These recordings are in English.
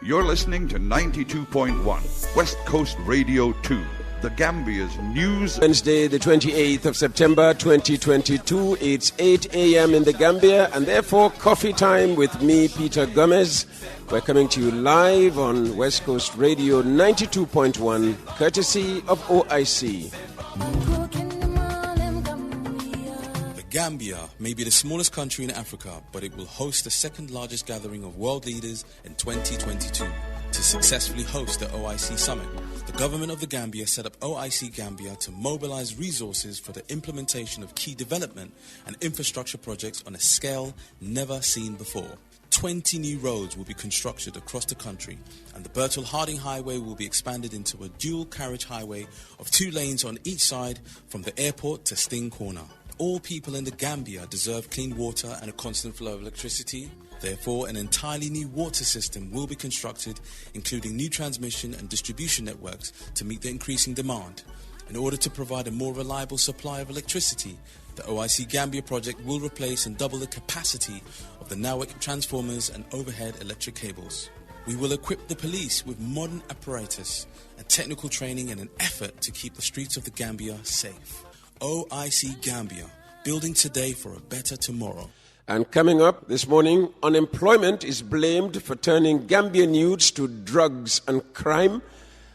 You're listening to 92.1 West Coast Radio 2, the Gambia's news. Wednesday, the 28th of September, 2022. It's 8 a.m. in the Gambia, and therefore coffee time with me, Peter Gomez. We're coming to you live on West Coast Radio 92.1, courtesy of OIC. Gambia may be the smallest country in Africa, but it will host the second largest gathering of world leaders in 2022. To successfully host the OIC Summit, the government of the Gambia set up OIC Gambia to mobilize resources for the implementation of key development and infrastructure projects on a scale never seen before. 20 new roads will be constructed across the country, and the Bertel-Harding Highway will be expanded into a dual carriage highway of 2 lanes on each side from the airport to Sting Corner. All people in the Gambia deserve clean water and a constant flow of electricity. Therefore, an entirely new water system will be constructed, including new transmission and distribution networks to meet the increasing demand. In order to provide a more reliable supply of electricity, the OIC Gambia project will replace and double the capacity of the NAWEC transformers and overhead electric cables. We will equip the police with modern apparatus and technical training in an effort to keep the streets of the Gambia safe. OIC Gambia, building today for a better tomorrow. And coming up this morning, unemployment is blamed for turning Gambian youths to drugs and crime.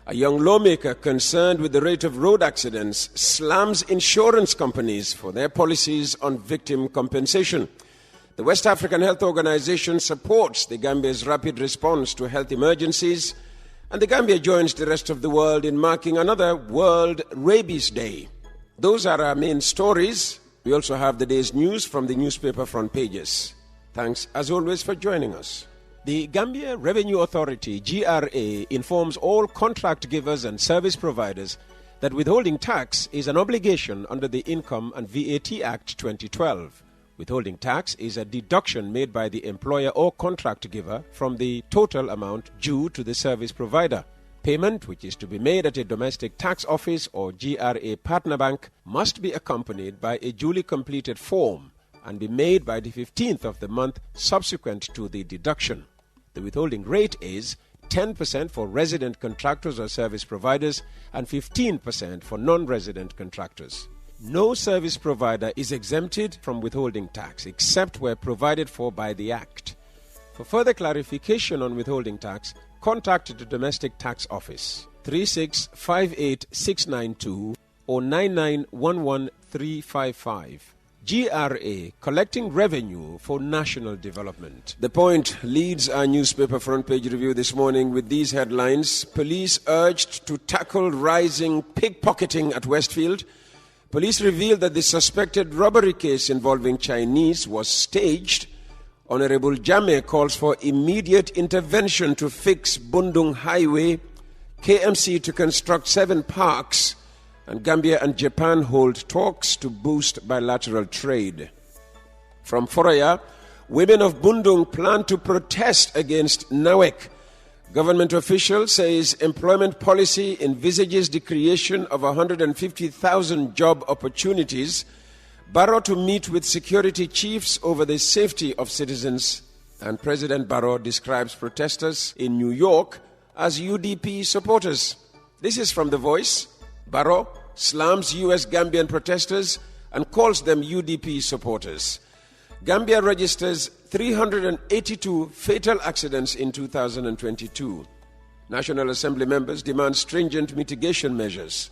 A young lawmaker concerned with the rate of road accidents slams insurance companies for their policies on victim compensation. The West African Health Organization supports the Gambia's rapid response to health emergencies, and the Gambia joins the rest of the world in marking another World Rabies Day. Those are our main stories. We also have the day's news from the newspaper front pages. Thanks, as always, for joining us. The Gambia Revenue Authority, GRA, informs all contract givers and service providers that withholding tax is an obligation under the Income and VAT Act 2012. Withholding tax is a deduction made by the employer or contract giver from the total amount due to the service provider. Payment, which is to be made at a domestic tax office or GRA partner bank, must be accompanied by a duly completed form and be made by the 15th of the month subsequent to the deduction. The withholding rate is 10% for resident contractors or service providers and 15% for non-resident contractors. No service provider is exempted from withholding tax except where provided for by the Act. For further clarification on withholding tax, contact the Domestic Tax Office 3658692 or 9911355. GRA, collecting revenue for national development. The Point leads our newspaper front page review this morning with these headlines. Police urged to tackle rising pickpocketing at Westfield. Police revealed that the suspected robbery case involving Chinese was staged. Honorable Jame calls for immediate intervention to fix Bundung Highway, KMC to construct 7 parks, and Gambia and Japan hold talks to boost bilateral trade. From Foraya, women of Bundung plan to protest against NAWEC. Government official says employment policy envisages the creation of 150,000 job opportunities. Barrow to meet with security chiefs over the safety of citizens, and President Barrow describes protesters in New York as UDP supporters. This is from The Voice. Barrow slams U.S. Gambian protesters and calls them UDP supporters. Gambia registers 382 fatal accidents in 2022. National Assembly members demand stringent mitigation measures.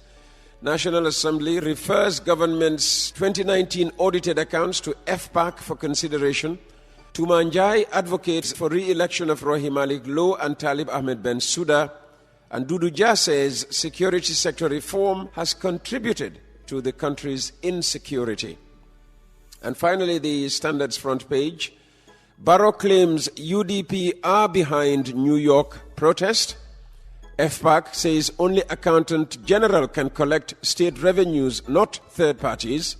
National Assembly refers government's 2019 audited accounts to FPAC for consideration. Tumanjai advocates for re-election of Rohit Malik Low and Talib Ahmed Bensouda. And Dudu Jah says security sector reform has contributed to the country's insecurity. And finally, the Standard's front page. Barrow claims UDP are behind New York protest. FPAC says only Accountant General can collect state revenues, not third parties.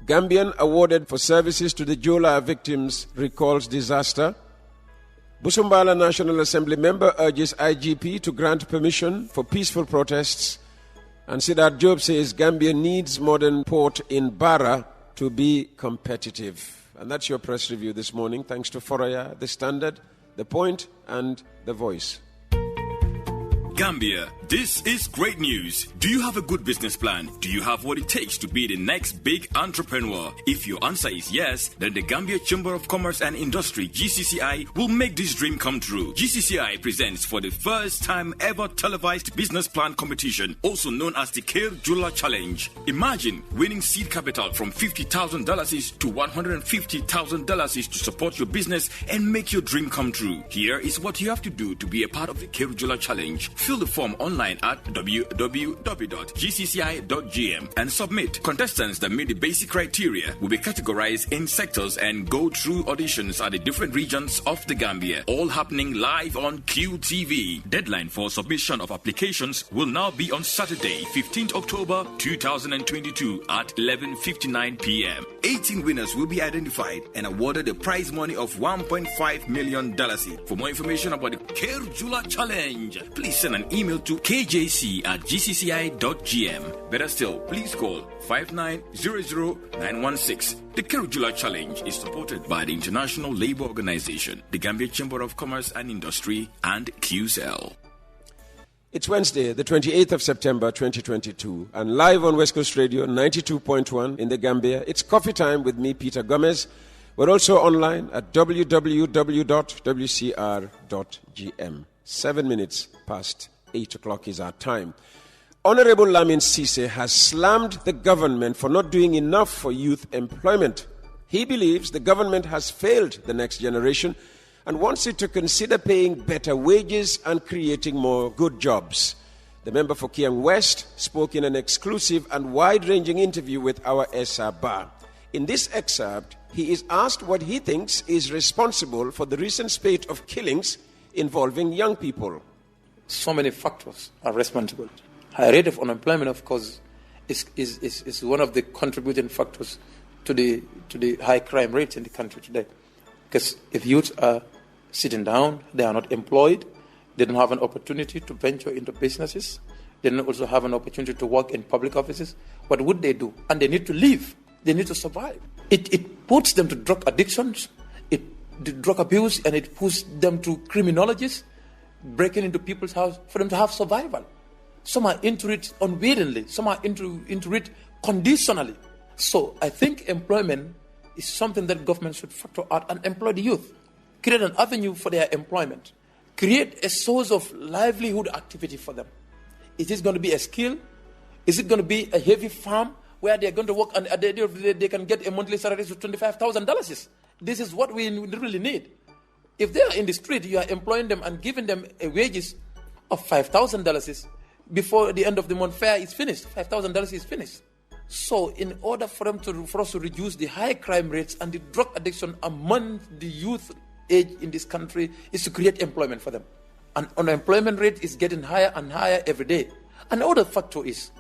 Gambian awarded for services to the Jola victims recalls disaster. Busumbala National Assembly member urges IGP to grant permission for peaceful protests. And Siddharth Job says Gambia needs modern port in Barra to be competitive. And that's your press review this morning. Thanks to Foraya, The Standard, The Point and The Voice. Gambia, this is great news. Do you have a good business plan? Do you have what it takes to be the next big entrepreneur? If your answer is yes, then the Gambia Chamber of Commerce and Industry, GCCI, will make this dream come true. GCCI presents for the first time ever televised business plan competition, also known as the Kir Jula Challenge. Imagine winning seed capital from $50,000 to $150,000 to support your business and make your dream come true. Here is what you have to do to be a part of the Kir Jula Challenge. Fill the form online at www.gcci.gm and submit. Contestants that meet the basic criteria will be categorized in sectors and go through auditions at the different regions of the Gambia, all happening live on QTV. Deadline for submission of applications will now be on Saturday, 15th October 2022 at 11:59 p.m. 18 winners will be identified and awarded a prize money of $1.5 million. For more information about the Kir Jula Challenge, please send an email to kjc@gcci.gm. Better still, please call 5900-916. The Kir Jula Challenge is supported by the International Labour Organization, the Gambia Chamber of Commerce and Industry, and QCell. It's Wednesday, the 28th of September 2022, and live on West Coast Radio 92.1 in the Gambia, it's coffee time with me, Peter Gomez. We're also online at www.wcr.gm. 7 minutes past 8 o'clock is our time. Honorable Lamin Sise has slammed the government for not doing enough for youth employment. He believes the government has failed the next generation and wants it to consider paying better wages and creating more good jobs. The member for Kiang West spoke in an exclusive and wide-ranging interview with our Esa Bar. In this excerpt, he is asked what he thinks is responsible for the recent spate of killings involving young people. So many factors are responsible. High rate of unemployment, of course, is one of the contributing factors to the high crime rates in the country today. Because if youths are sitting down, they are not employed, they don't have an opportunity to venture into businesses, they don't also have an opportunity to work in public offices, what would they do? And they need to live, they need to survive. It puts them to drug addictions, the drug abuse, and it puts them to criminologies, breaking into people's house for them to have survival. Some are into it unwittingly, some are into it conditionally. So I think employment is something that government should factor out and employ the youth. Create an avenue for their employment. Create a source of livelihood activity for them. Is this going to be a skill? Is it going to be a heavy farm where they're going to work and at the end of the day they can get a monthly salary of $25,000? This is what we really need. If they are in the street, you are employing them and giving them a wages of $5,000 before the end of the month fair is finished. $5,000 is finished. So in order for us to reduce the high crime rates and the drug addiction among the youth age in this country is to create employment for them. And unemployment rate is getting higher and higher every day. Another factor is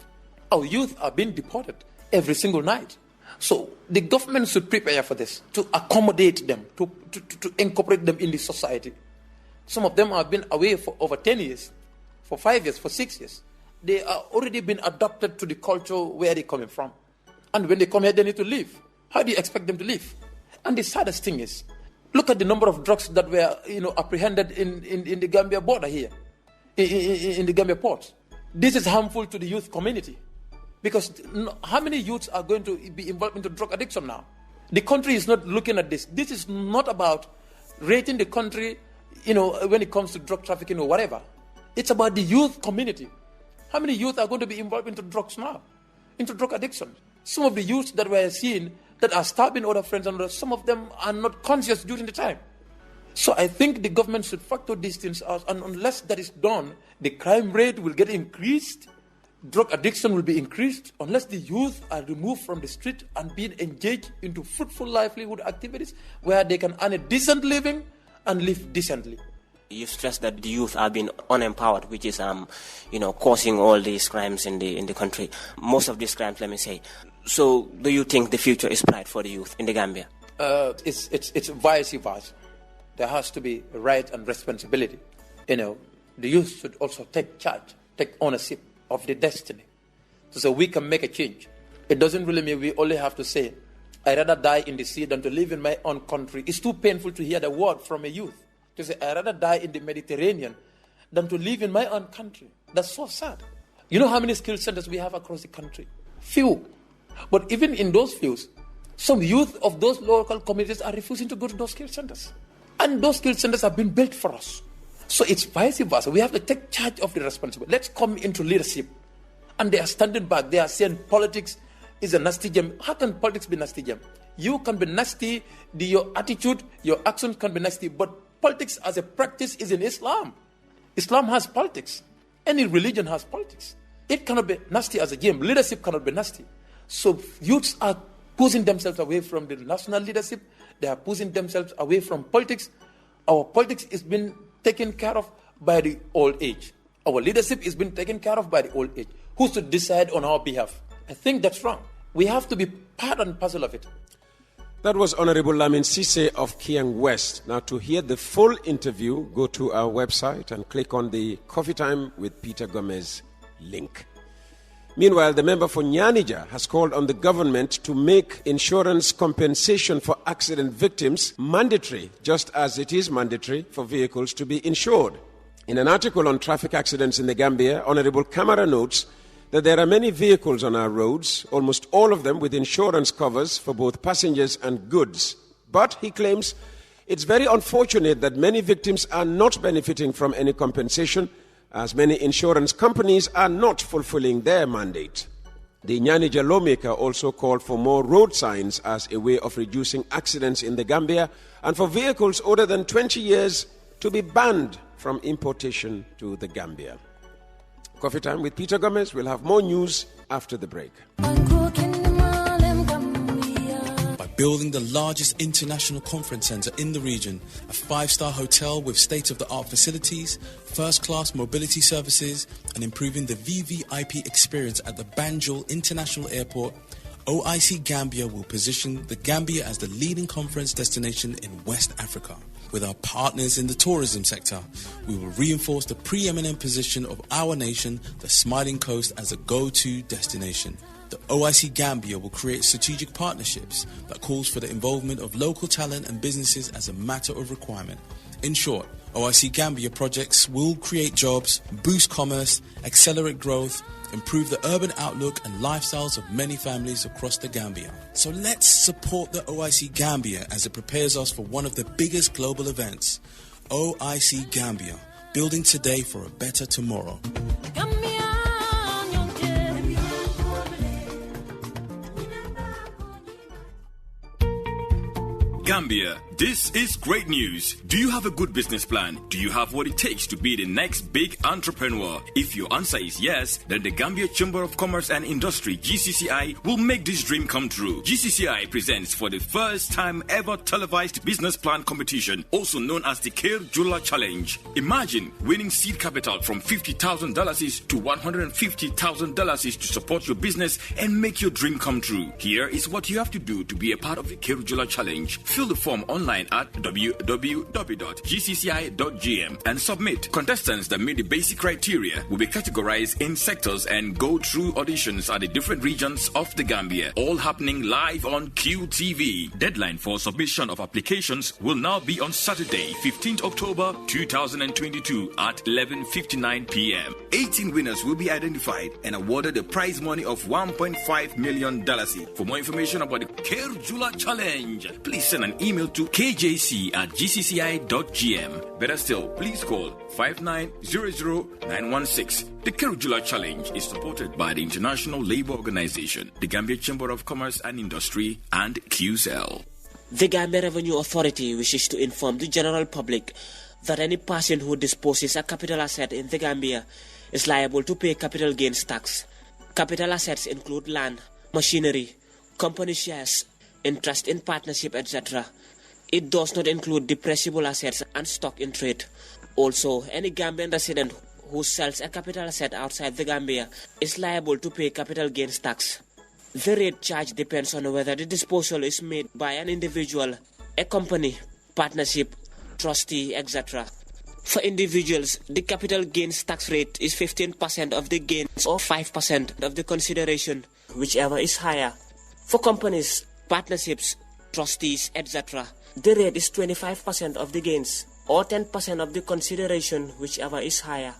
our youth are being deported every single night. So the government should prepare for this, to accommodate them, to incorporate them in the society. Some of them have been away for over 10 years, for 5 years, for 6 years. They are already been adapted to the culture where they're coming from. And when they come here, they need to live. How do you expect them to live? And the saddest thing is, look at the number of drugs that were apprehended in the Gambia border here, in the Gambia port. This is harmful to the youth community. Because how many youths are going to be involved into drug addiction now? The country is not looking at this. This is not about rating the country, when it comes to drug trafficking or whatever. It's about the youth community. How many youth are going to be involved into drugs now? Into drug addiction? Some of the youths that we're seeing that are stabbing other friends and others, some of them are not conscious during the time. So I think the government should factor these things out, and unless that is done, the crime rate will get increased, drug addiction will be increased, unless the youth are removed from the street and being engaged into fruitful livelihood activities where they can earn a decent living and live decently. You stress that the youth are being unempowered, which is, causing all these crimes in the country. Most of these crimes, let me say. So, do you think the future is bright for the youth in the Gambia? It's vice versa. There has to be right and responsibility. The youth should also take charge, take ownership of the destiny, so we can make a change. It doesn't really mean we only have to say, I'd rather die in the sea than to live in my own country. It's too painful to hear the word from a youth. to say, I'd rather die in the Mediterranean than to live in my own country. That's so sad. You know how many skill centers we have across the country? Few. But even in those few, some youth of those local communities are refusing to go to those skill centers. And those skill centers have been built for us. So it's vice versa. We have to take charge of the responsibility. Let's come into leadership. And they are standing back. They are saying politics is a nasty gem. How can politics be nasty gem? You can be nasty, your attitude, your actions can be nasty, but politics as a practice is in Islam. Islam has politics. Any religion has politics. It cannot be nasty as a game. Leadership cannot be nasty. So youths are pushing themselves away from the national leadership. They are pushing themselves away from politics. Our politics is being taken care of by the old age. Our leadership is being taken care of by the old age. Who should decide on our behalf? I think that's wrong. We have to be part and parcel of it. That was Honorable Lamin Sise of Kiang West. Now, to hear the full interview, go to our website and click on the Coffee Time with Peter Gomez link. Meanwhile, the member for Nyanija has called on the government to make insurance compensation for accident victims mandatory, just as it is mandatory for vehicles to be insured. In an article on traffic accidents in the Gambia, Honorable Kamara notes that there are many vehicles on our roads, almost all of them with insurance covers for both passengers and goods. But, he claims, it's very unfortunate that many victims are not benefiting from any compensation, as many insurance companies are not fulfilling their mandate. The Nyanija lawmaker also called for more road signs as a way of reducing accidents in the Gambia and for vehicles older than 20 years to be banned from importation to the Gambia. Coffee Time with Peter Gomez. We'll have more news after the break. By building the largest international conference center in the region, a 5-star hotel with state-of-the-art facilities, first-class mobility services, and improving the VVIP experience at the Banjul International Airport, OIC Gambia will position the Gambia as the leading conference destination in West Africa. With our partners in the tourism sector, we will reinforce the preeminent position of our nation, the Smiling Coast, as a go-to destination. The OIC Gambia will create strategic partnerships that calls for the involvement of local talent and businesses as a matter of requirement. In short, OIC Gambia projects will create jobs, boost commerce, accelerate growth, improve the urban outlook and lifestyles of many families across the Gambia. So let's support the OIC Gambia as it prepares us for one of the biggest global events. OIC Gambia, building today for a better tomorrow. Gambia, this is great news. Do you have a good business plan? Do you have what it takes to be the next big entrepreneur? If your answer is yes, then the Gambia Chamber of Commerce and Industry, GCCI, will make this dream come true. GCCI presents for the first time ever televised business plan competition, also known as the Kir Jula Challenge. Imagine winning seed capital from $50,000 to $150,000 to support your business and make your dream come true. Here is what you have to do to be a part of the Kir Jula Challenge. Fill the form online at www.gcci.gm and submit. Contestants that meet the basic criteria will be categorized in sectors and go through auditions at the different regions of the Gambia, all happening live on QTV. Deadline for submission of applications will now be on Saturday, 15th October 2022 at 11:59 p.m. 18 winners will be identified and awarded a prize money of $1.5 million. For more information about the Kir Jula Challenge, please send an email to kjc@gcci.gm. Better still, please call 5900-916. The Kir Jula Challenge is supported by the International Labour Organization, the Gambia Chamber of Commerce and Industry, and QCell. The Gambia Revenue Authority wishes to inform the general public that any person who disposes a capital asset in the Gambia is liable to pay capital gains tax. Capital assets include land, machinery, company shares, interest in partnership, etc. It does not include depreciable assets and stock in trade. Also, any Gambian resident who sells a capital asset outside the Gambia is liable to pay capital gains tax. The rate charged depends on whether the disposal is made by an individual, a company, partnership, trustee, etc. For individuals, the capital gains tax rate is 15% of the gains or 5% of the consideration, whichever is higher. For companies, partnerships, trustees, etc., the rate is 25% of the gains. or 10% of the consideration, whichever is higher.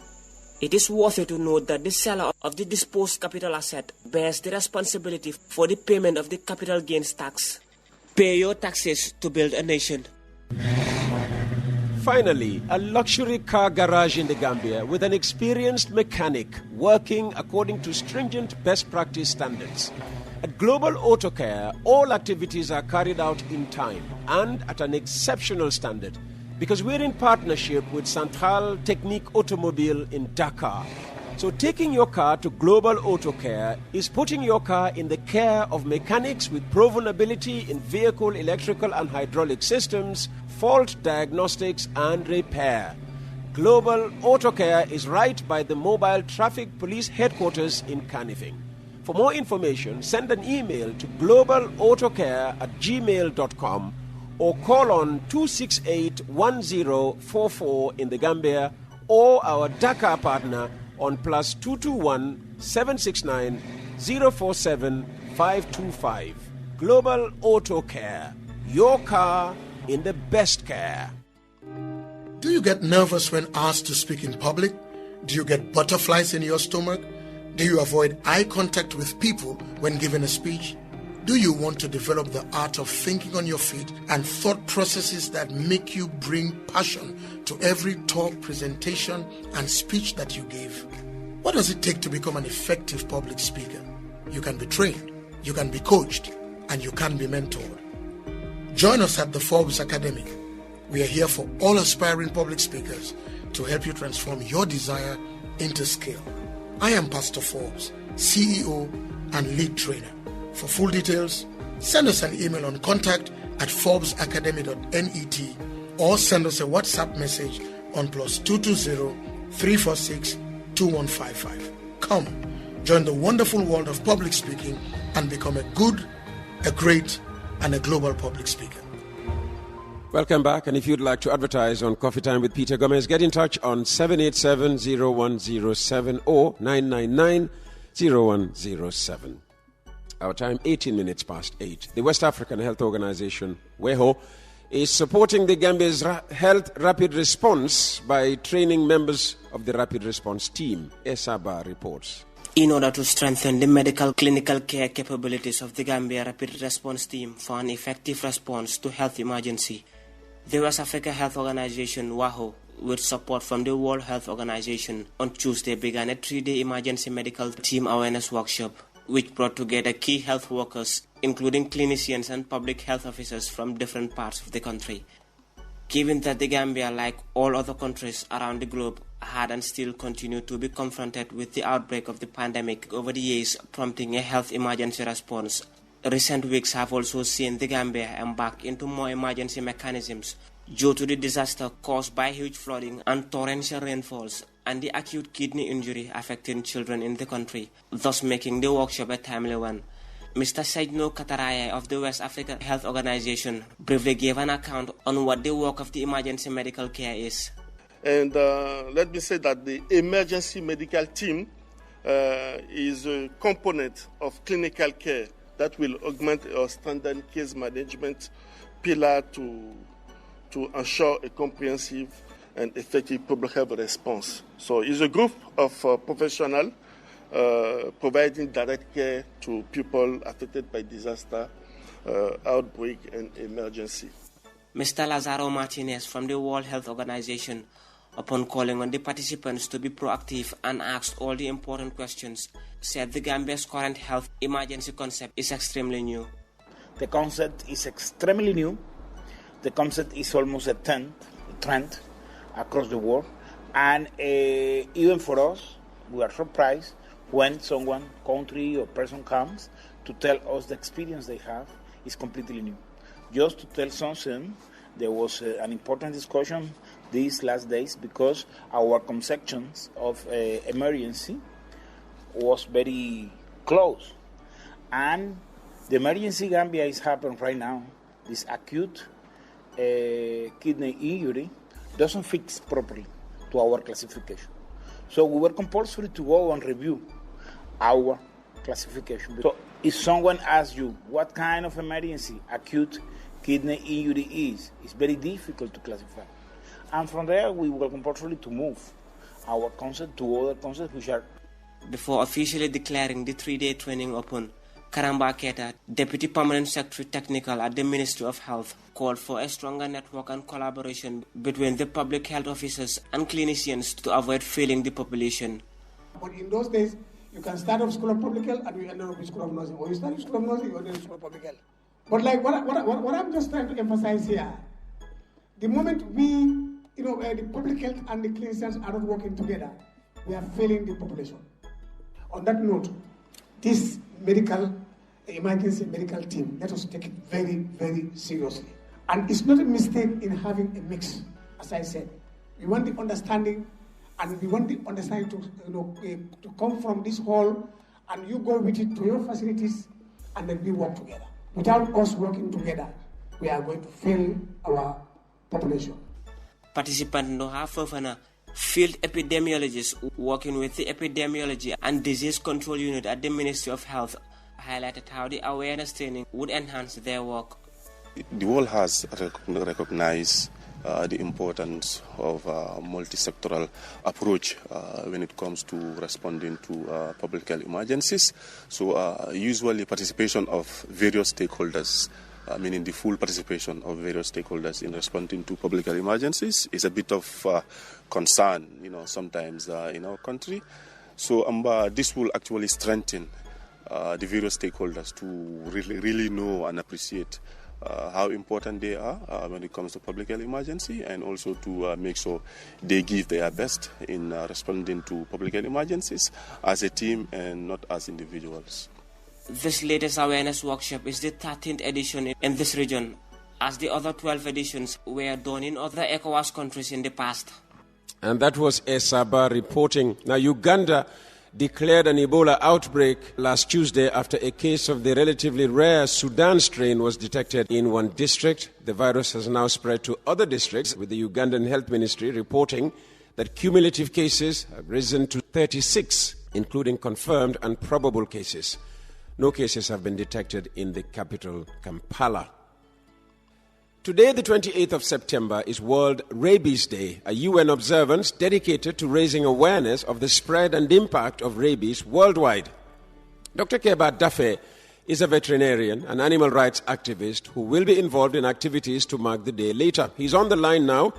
It is worthy to note that the seller of the disposed capital asset bears the responsibility for the payment of the capital gains tax. Pay your taxes to build a nation. Finally, a luxury car garage in the Gambia with an experienced mechanic working according to stringent best practice standards. At Global Auto Care, all activities are carried out in time and at an exceptional standard, because we're in partnership with Central Technique Automobile in Dakar. So taking your car to Global Auto Care is putting your car in the care of mechanics with proven ability in vehicle, electrical and hydraulic systems, fault diagnostics and repair. Global Auto Care is right by the Mobile Traffic Police Headquarters in Canifing. For more information, send an email to globalautocare@gmail.com or call on 268-1044 in the Gambia, or our Dakar partner on +221 769 047 525. Global Auto Care, your car in the best care. Do you get nervous when asked to speak in public? Do you get butterflies in your stomach? Do you avoid eye contact with people when giving a speech? Do you want to develop the art of thinking on your feet and thought processes that make you bring passion to every talk, presentation, and speech that you give? What does it take to become an effective public speaker? You can be trained, you can be coached, and you can be mentored. Join us at the Forbes Academy. We are here for all aspiring public speakers to help you transform your desire into skill. I am Pastor Forbes, CEO and lead trainer. For full details, send us an email on contact@forbesacademy.net or send us a WhatsApp message on +220 346 2155. Come, join the wonderful world of public speaking and become a good, a great, and a global public speaker. Welcome back, and if you'd like to advertise on Coffee Time with Peter Gomez, get in touch on 787-0107 or 999-0107. Our time, 18 minutes past 8. The West African Health Organization, WEHO, is supporting the Gambia's health rapid response by training members of the rapid response team, ESABA reports. In order to strengthen the medical clinical care capabilities of the Gambia Rapid Response Team for an effective response to health emergency, the West Africa Health Organization, WAHO, with support from the World Health Organization, on Tuesday began a 3-day emergency medical team awareness workshop, which brought together key health workers, including clinicians and public health officers from different parts of the country. Given that the Gambia, like all other countries around the globe, had and still continue to be confronted with the outbreak of the pandemic over the years, prompting a health emergency response, recent weeks have also seen the Gambia embark into more emergency mechanisms due to the disaster caused by huge flooding and torrential rainfalls and the acute kidney injury affecting children in the country, thus making the workshop a timely one. Mr. Sejno Kataraya of the West Africa Health Organization briefly gave an account on what the work of the emergency medical care is. And let me say that the emergency medical team is a component of clinical care that will augment our standard case management pillar to ensure a comprehensive and effective public health response. So it's a group of professionals providing direct care to people affected by disaster, outbreak, and emergency. Mr. Lazaro Martinez from the World Health Organization, upon calling on the participants to be proactive and asked all the important questions, said the Gambia's current health emergency concept is extremely new. The concept is extremely new. The concept is almost a trend across the world. And even for us, we are surprised when someone, country or person comes to tell us the experience they have is completely new. Just to tell something, there was an important discussion these last days because our conceptions of emergency was very close. And the emergency Gambia is happening right now, this acute kidney injury, doesn't fit properly to our classification. So we were compulsory to go and review our classification. So if someone asks you what kind of emergency acute kidney injury is, it's very difficult to classify. And from there, we will compulsorily to move our concept to other concepts which are... Before officially declaring the 3-day training open, Karamba Keita, Deputy Permanent Secretary Technical at the Ministry of Health, called for a stronger network and collaboration between the public health officers and clinicians to avoid failing the population. But in those days, you can start off School of Public Health and you end up with School of Nursing. Or you start with School of Nursing, you end up with School of Public Health. But like what I'm just trying to emphasize here, the moment the public health and the clinicians are not working together, we are failing the population. On that note, this emergency medical team, let us take it very, very seriously. And it's not a mistake in having a mix, as I said. We want the understanding, and we want the understanding to come from this hall, and you go with it to your facilities, and then we work together. Without us working together, we are going to fail our population. Participant Noha Fofana, field epidemiologist working with the Epidemiology and Disease Control Unit at the Ministry of Health, highlighted how the awareness training would enhance their work. The world has recognized the importance of a multi-sectoral approach when it comes to responding to public health emergencies. So usually participation of various stakeholders, meaning the full participation of various stakeholders in responding to public health emergencies, is a bit of concern, sometimes in our country. So this will actually strengthen the various stakeholders to really know and appreciate how important they are when it comes to public health emergency, and also to make sure they give their best in responding to public health emergencies as a team and not as individuals. This latest awareness workshop is the 13th edition in this region, as the other 12 editions were done in other ECOWAS countries in the past. And that was Esaba reporting. Now, Uganda declared an Ebola outbreak last Tuesday after a case of the relatively rare Sudan strain was detected in one district. The virus has now spread to other districts, with the Ugandan Health Ministry reporting that cumulative cases have risen to 36, including confirmed and probable cases. No cases have been detected in the capital, Kampala. Today, the 28th of September, is World Rabies Day, a UN observance dedicated to raising awareness of the spread and impact of rabies worldwide. Dr. Keba Dafe is a veterinarian and animal rights activist who will be involved in activities to mark the day later. He's on the line now.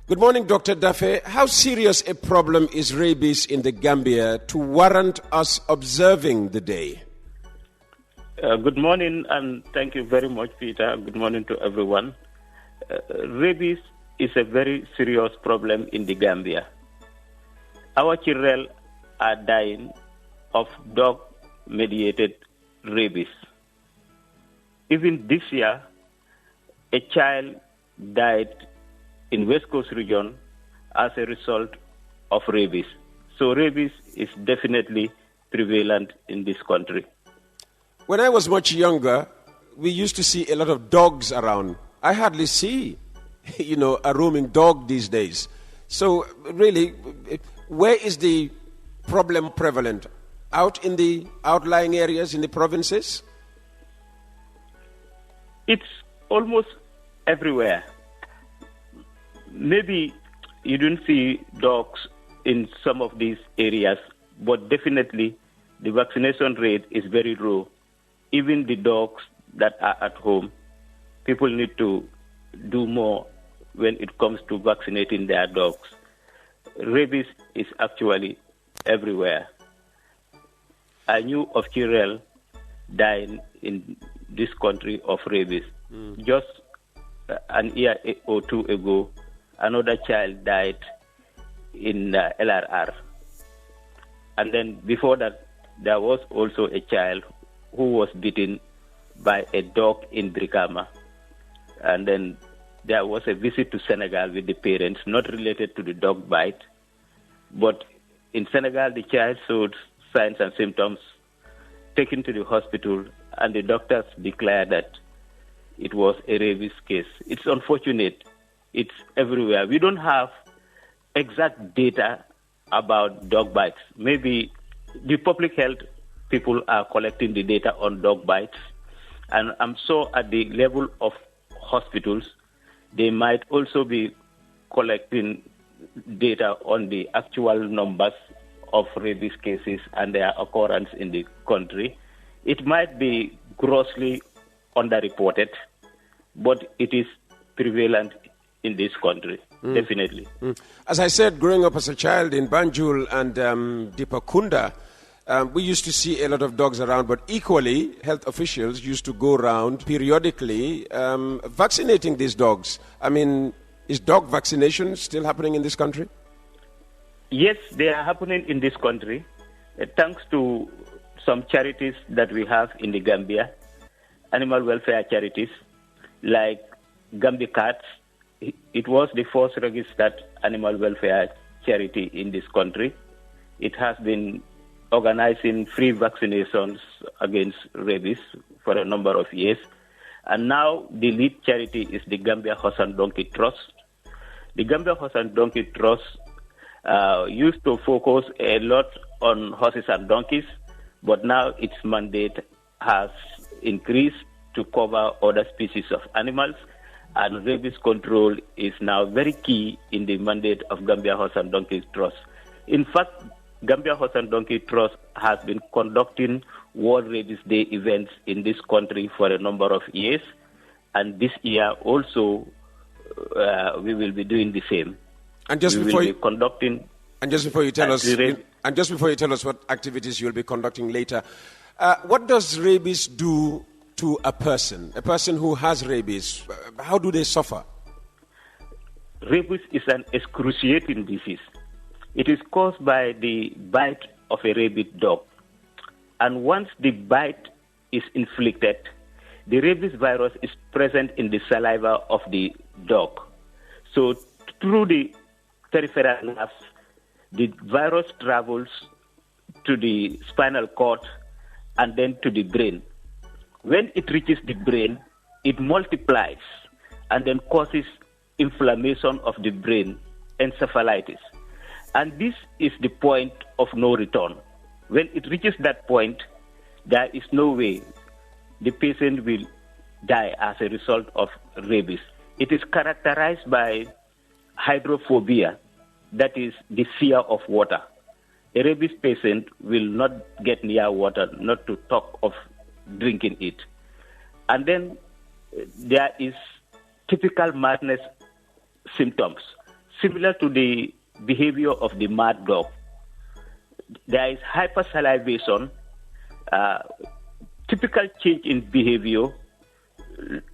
Good morning, Dr. Dafe. How serious a problem is rabies in the Gambia to warrant us observing the day? Good morning, and thank you very much, Peter. Good morning to everyone. Rabies is a very serious problem in the Gambia. Our children are dying of dog-mediated rabies. Even this year, a child died in West Coast region as a result of rabies. So rabies is definitely prevalent in this country. When I was much younger, we used to see a lot of dogs around. I hardly see, a roaming dog these days. So really, where is the problem prevalent? Out in the outlying areas in the provinces? It's almost everywhere. Maybe you don't see dogs in some of these areas, but definitely the vaccination rate is very low. Even the dogs that are at home, people need to do more when it comes to vaccinating their dogs. Rabies is actually everywhere. I knew of children dying in this country of rabies. Just an year or two ago, another child died in LRR. And then before that, there was also a child who was bitten by a dog in Brikama. And then there was a visit to Senegal with the parents, not related to the dog bite. But in Senegal, the child showed signs and symptoms, taken to the hospital, and the doctors declared that it was a rabies case. It's unfortunate. It's everywhere. We don't have exact data about dog bites. Maybe the public health people are collecting the data on dog bites, and I'm sure at the level of hospitals, they might also be collecting data on the actual numbers of rabies cases and their occurrence in the country. It might be grossly underreported, but it is prevalent in this country, definitely. As I said, growing up as a child in Banjul and Dipakunda, we used to see a lot of dogs around, but equally, health officials used to go around periodically vaccinating these dogs. I mean, is dog vaccination still happening in this country? Yes, they are happening in this country, thanks to some charities that we have in the Gambia, animal welfare charities, like Gambia Cats. It was the first registered animal welfare charity in this country. It has been organizing free vaccinations against rabies for a number of years. And now the lead charity is the Gambia Horse and Donkey Trust. The Gambia Horse and Donkey Trust used to focus a lot on horses and donkeys, but now its mandate has increased to cover other species of animals, and rabies control is now very key in the mandate of Gambia Horse and Donkey Trust. In fact, Gambia Horse and Donkey Trust has been conducting World Rabies Day events in this country for a number of years, and this year also we will be doing the same. And just we before will you be conducting. And just before you tell us, what activities you'll be conducting later, what does rabies do to a person who has rabies? How do they suffer? Rabies is an excruciating disease. It is caused by the bite of a rabid dog. And once the bite is inflicted, the rabies virus is present in the saliva of the dog. So through the peripheral nerves, the virus travels to the spinal cord and then to the brain. When it reaches the brain, it multiplies and then causes inflammation of the brain, encephalitis. And this is the point of no return. When it reaches that point, there is no way the patient will die as a result of rabies. It is characterized by hydrophobia, that is the fear of water. A rabies patient will not get near water, not to talk of drinking it. And then there is typical madness symptoms, similar to the behavior of the mad dog. There is hypersalivation, typical change in behavior,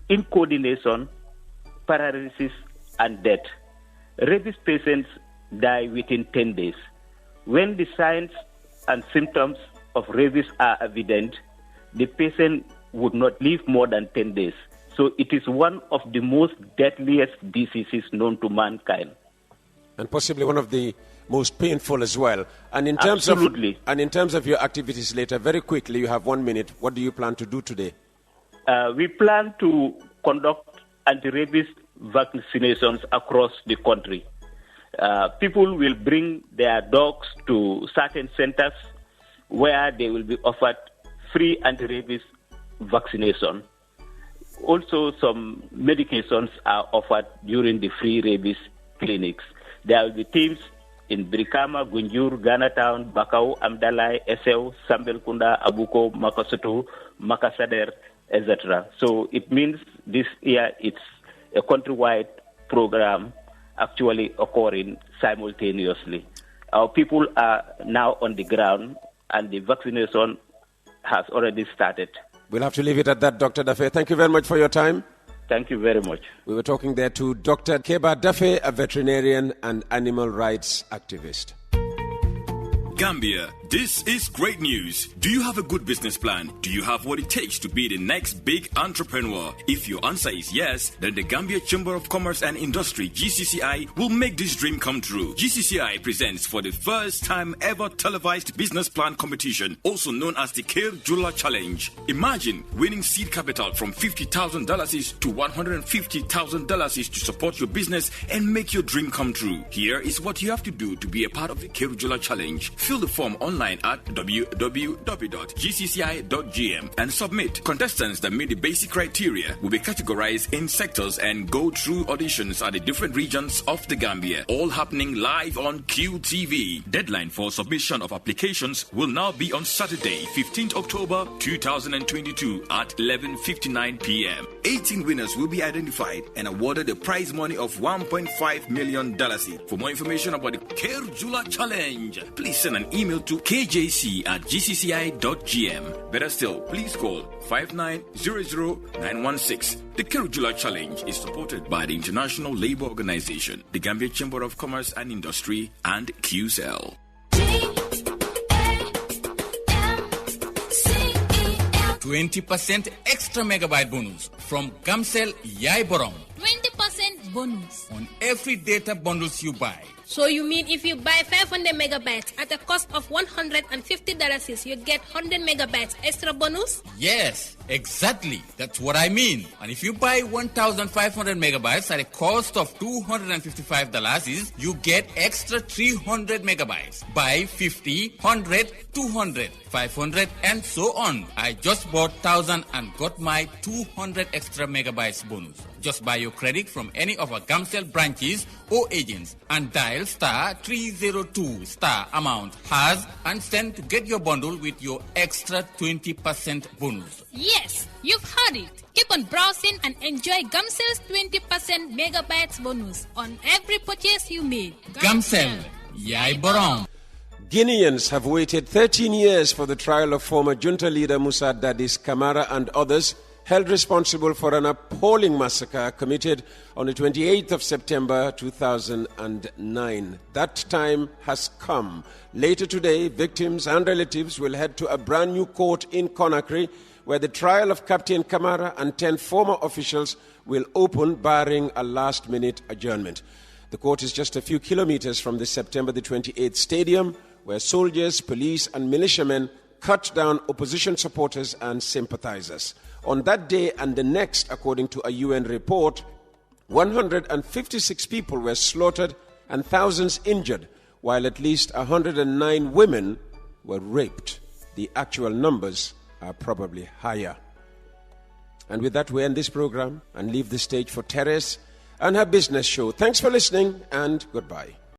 incoordination, paralysis, and death. Rabies patients die within 10 days. When the signs and symptoms of rabies are evident, the patient would not live more than 10 days. So it is one of the most deadliest diseases known to mankind. And possibly one of the most painful as well. And in terms Absolutely. in terms of your activities later, very quickly, you have 1 minute. What do you plan to do today? We plan to conduct anti-rabies vaccinations across the country. People will bring their dogs to certain centers where they will be offered free anti-rabies vaccination. Also, some medications are offered during the free rabies clinics. There will be teams in Brikama, Gunjur, Ghana Town, Bakau, Amdalai, Eseu, Sambelkunda, Abuko, Makasoto, Makasader, etc. So it means this year it's a countrywide program actually occurring simultaneously. Our people are now on the ground and the vaccination has already started. We'll have to leave it at that, Dr. Dafe. Thank you very much for your time. Thank you very much. We were talking there to Dr. Keba Dafe, a veterinarian and animal rights activist. Gambia, this is great news. Do you have a good business plan? Do you have what it takes to be the next big entrepreneur? If your answer is yes, then the Gambia Chamber of Commerce and Industry, GCCI, will make this dream come true. GCCI presents for the first time ever televised business plan competition, also known as the Kale Jula Challenge. Imagine winning seed capital from $50,000 to $150,000 to support your business and make your dream come true. Here is what you have to do to be a part of the Kale Jula Challenge. Fill the form online online at www.gcci.gm and submit. Contestants that meet the basic criteria will be categorized in sectors and go through auditions at the different regions of the Gambia, all happening live on QTV. Deadline for submission of applications will now be on Saturday, 15th October 2022 at 11:59 p.m. 18 winners will be identified and awarded a prize money of $1.5 million. For more information about the Kerjula Challenge, please send an email to kjc@gcci.gm. Better still, please call 5900916. The Kerjula Challenge is supported by the International Labour Organization, the Gambia Chamber of Commerce and Industry, and QCell. 20% extra megabyte bonus from Gamcell Yai Borom. 20% bonus on every data bundles you buy. So you mean if you buy 500 megabytes at a cost of $150, you get 100 megabytes extra bonus? Yes, exactly. That's what I mean. And if you buy 1,500 megabytes at a cost of $255, you get extra 300 megabytes. Buy 50, 100, 200, 500, and so on. I just bought 1,000 and got my 200 extra megabytes bonus. Just buy your credit from any of our Gamcell branches or agents and dial *302 amount has and send to get your bundle with your extra 20% bonus. Yes, you've heard it. Keep on browsing and enjoy Gamcell's 20% megabytes bonus on every purchase you make. Gamcell, Yai Borom. Guineans have waited 13 years for the trial of former junta leader Musa Dadis Camara and others held responsible for an appalling massacre committed on the 28th of September 2009. That time has come. Later today, victims and relatives will head to a brand new court in Conakry, where the trial of Captain Camara and 10 former officials will open, barring a last-minute adjournment. The court is just a few kilometers from the September the 28th stadium, where soldiers, police, and militiamen cut down opposition supporters and sympathizers. On that day and the next, according to a UN report, 156 people were slaughtered and thousands injured, while at least 109 women were raped. The actual numbers are probably higher. And with that, we end this program and leave the stage for Teres and her business show. Thanks for listening, and goodbye.